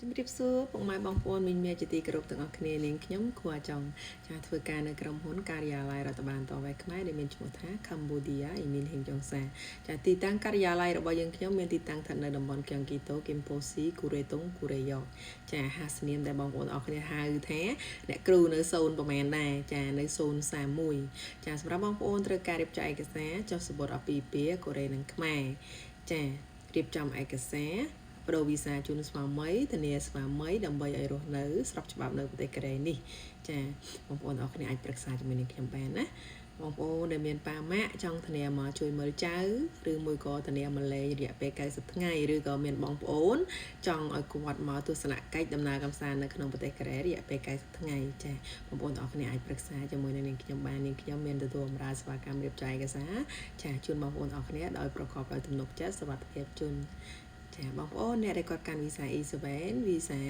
ជំរាបសួរពុកម៉ែបងប្អូនមីងមាជាទីគោរពទាំងអស់គ្នានាងខ្ញុំគួរចង់ចាធ្វើការនៅក្រុមហ៊ុនការិយាល័យរដ្ឋបាលតវ៉ៃខ្មែរដែលមានឈ្មោះថា Cambodia អ៊ីមីនហេងចុងសាចាទីតាំងការិយាល័យរបស់យើងខ្ញុំមានទីតាំងស្ថិតនៅតំបន់គៀងគីតូគីមប៉ូស៊ីគូរ៉េតុងគូរ៉េយ៉កចាហាសនាមដែលបងប្អូនអរគ្នាហៅថាអ្នកគ្រូនៅសូនប្រហែលដែរចានៅសូន31ចាសម្រាប់បងប្អូនត្រូវការរៀបចំឯកសារចុះសម្បត្តិអាពាហ៍ពិពាហ៍កូរ៉េនិងខ្មែរចារៀបចំឯកសារបដូរវីសាជូនស្វាមីធានាស្វាមីដើម្បីឲ្យរស់នៅស្របច្បាប់នៅប្រទេសកូរ៉េនេះចាបងប្អូនអរគ្នាអាចប្រឹក្សាជាមួយនឹងខ្ញុំបានណាបងប្អូនដែលមានប៉ាម៉ាក់ចង់ធានាមកជួយមើលចៅឬមួយក៏ធានាមកលេងរយៈពេល90ថ្ងៃឬក៏មានបងប្អូនចង់ឲ្យគាត់មកទស្សនកិច្ចដំណើរកម្សាន្តនៅក្នុងប្រទេសកូរ៉េរយៈពេល90ថ្ងៃចាបងប្អូនអរគ្នាអាចប្រឹក្សាជាមួយនឹងនាងខ្ញុំបាននាងខ្ញុំមានទទួលបម្រើសេវាកម្មរៀបចំឯកសារចាជូនបងប្អូនអរគ្នាដោយប្រកបដោយទំនុកចិត្តសុវត្ថិភាពជូនចាបងប្អូនអ្នកដែលគាត់កាន់វីសា E7 វីសា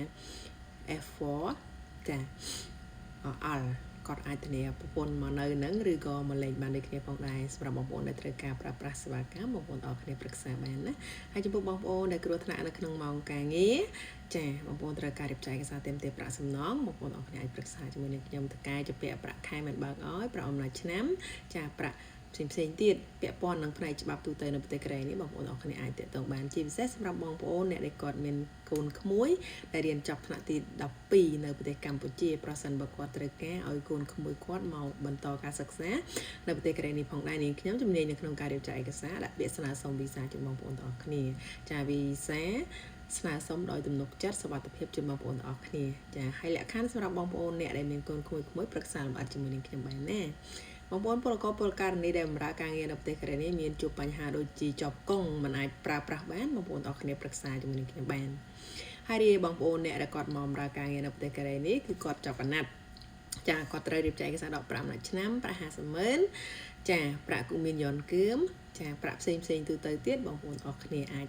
F4 ចាអល់គាត់អាចធានាប្រពន្ធមកនៅនឹងឬក៏មកលេងបានដូចគ្នាផងដែរសម្រាប់បងប្អូនដែលត្រូវការប្រើប្រាស់សេវាកម្មបងប្អូនអរគ្នាប្រឹក្សាបានណាហើយចំពោះបងប្អូនដែលគ្រោះថ្នាក់នៅក្នុងម៉ោងការងារចាបងប្អូនត្រូវការរៀបចំឯកសារទាមទារប្រាក់សំណងបងប្អូនអរគ្នាអាចប្រឹក្សាជាមួយនឹងខ្ញុំតកែជាពាក្យប្រាក់ខែមិនបើកឲ្យប្រាក់អំណោយឆ្នាំចាប្រាក់ផ្សេងទៀតពាក់ព័ន្ធនឹងផ្នែកច្បាប់ទូទៅនៅប្រទេសកូរ៉េនេះបងប្អូនអរគ្នាអាចតាក់ទងបានជាពិសេសសម្រាប់បងប្អូនអ្នកដែលគាត់មានកូនក្មួយដែលរៀនចប់ថ្នាក់ទី12នៅប្រទេសកម្ពុជាប្រសិនបើគាត់ត្រូវការឲ្យកូនក្មួយគាត់មកបន្តការសិក្សានៅប្រទេសកូរ៉េនេះផងដែរនាងខ្ញុំជំនាញនៅក្នុងការរៀបចំឯកសារដាក់ពាក្យស្នើសុំវីសាជូនបងប្អូនទាំងអស់គ្នាចាវីសាស្នើសុំដោយទំនុកចិត្តសុវត្ថិភាពជូនបងប្អូនទាំងអស់គ្នាចាហើយលក្ខខណ្ឌសម្រាប់បងប្អូនអ្នកដែលមានកូនក្មួយប្រឹក្សាលម្អិតជាមួយនឹងខ្ញុំបានណាបងប្អូនពលករពលករនេះដែលបម្រើការងារនៅប្រទេសកូរ៉េនេះមានជួបបញ្ហាដូចជាជាប់កង់មិនអាចប្រើប្រាស់បានបងប្អូនអរគ្នាប្រឹក្សាជាមួយនឹងខ្ញុំបានហើយរីបងប្អូនអ្នកដែលគាត់មកបម្រើការងារនៅប្រទេសកូរ៉េនេះគឺគាត់ចាប់អាណត្តិចាគាត់ត្រូវរៀបចំឯកសារ15ឆ្នាំប្រាក់50,000ចាប្រាក់គូមានយន្តគឿមចាប្រាក់ផ្សេងទូទៅទៀតបងប្អូនអរគ្នាអាច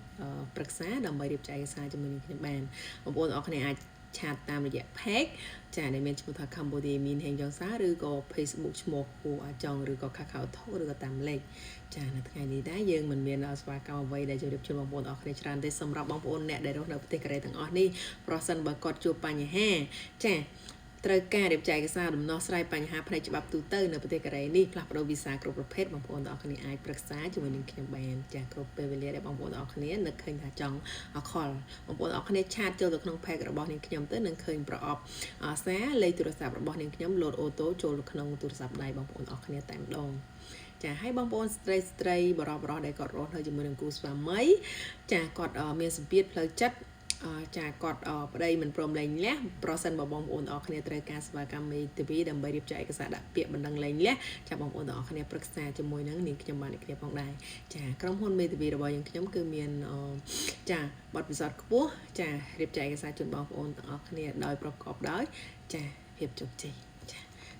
ប្រឹក្សាដើម្បីរៀបចំឯកសារជាមួយនឹងខ្ញុំបានបងប្អូនអរគ្នាអាចឆាតតាមរយៈ page ចាដែលមានឈ្មោះថា Cambodia មានហេងចុងសាឬក៏ Facebook ឈ្មោះពូអាចង់ឬក៏ Kakao Talk ឬក៏តាមលេខចានៅថ្ងៃនេះដែរយើងមិនមានសេវាកម្មអ្វីដែលជម្រាបជូនបងប្អូនអរគ្នាច្រើនទេសម្រាប់បងប្អូនអ្នកដែលរស់នៅប្រទេសកូរ៉េទាំងអស់នេះប្រសិនបើគាត់ជួបបញ្ហាចាត្រូវការរៀបចំឯកសារដំណោះស្រាយបញ្ហាផ្នែកច្បាប់ទូទៅនៅប្រទេសកូរ៉េនេះផ្លាស់ប្ដូរវីសាគ្រប់ប្រភេទបងប្អូនទាំងអស់គ្នាអាចប្រឹក្សាជាមួយនឹងខ្ញុំបានចាគ្រប់ពេលវេលាដែលបងប្អូនទាំងអស់គ្នានឹកឃើញថាចង់ខលបងប្អូនទាំងអស់គ្នាឆាតចូលទៅក្នុង page របស់នាងខ្ញុំទៅនឹងឃើញប្រអប់សារលេខទូរស័ព្ទរបស់នាងខ្ញុំលោតអូតូចូលទៅក្នុងទូរស័ព្ទដៃបងប្អូនទាំងអស់គ្នាតែម្ដងចាឲ្យបងប្អូនស្រីបរោះដែលគាត់រស់នៅជាមួយនឹងគូស្វាមីចាគាត់មានសម្ពាធផ្លូវចិត្តចាគាត់ប្តីមិនព្រមលែងលះប្រសិនបើបងប្អូនអរគ្នាត្រូវការសេវាកម្មមេធាវីដើម្បីរៀបចំឯកសារដាក់ពាក្យបណ្ដឹងលែងលះចាបងប្អូនអរគ្នាប្រឹក្សាជាមួយនឹងនាងខ្ញុំបានគ្នាផងដែរចាក្រុមហ៊ុនមេធាវីរបស់យើងខ្ញុំគឺមានចាបទពិសោធន៍ខ្ពស់ចារៀបចំឯកសារជូនបងប្អូនទាំងអស់គ្នាដោយប្រកបដោយចាភាពជោគជ័យ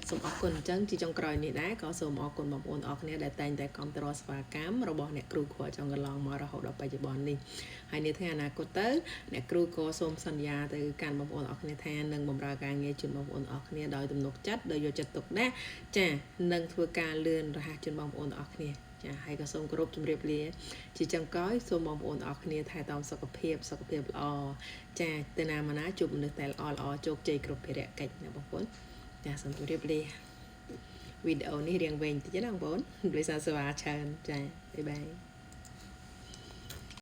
សូមអរគុណអញ្ចឹងជាចុងក្រោយនេះដែរក៏សូមអរគុណបងប្អូនអរគ្នាដែលតែងតែគាំទ្រសេវាកម្មរបស់អ្នកគ្រូគួរចង់កន្លងមករហូតដល់បច្ចុប្បន្ននេះហើយនាថ្ងៃអនាគតទៅអ្នកគ្រូក៏សូមសន្យាទៅកាន់បងប្អូនអរគ្នាថានឹងបម្រើការងារជូនបងប្អូនអរគ្នាដោយទំនុកចិត្តដោយយកចិត្តទុកដាក់ចានឹងធ្វើការលឿនរហ័សជូនបងប្អូនអរគ្នាចាហើយក៏សូមគោរពជម្រាបលាជាចុងក្រោយសូមបងប្អូនអរគ្នាថែទាំសុខភាពល្អចាទៅណាមកណាជួបមនុស្សតែល្អជោគជ័យគ្រប់ភារកិច្ចណាបងប្អូនចាសូមជម្រាបលាវីដេអូនេះរៀងវែងតិចណាបងប្អូនដោយសារសេវាច្រើនចាបាយបាយ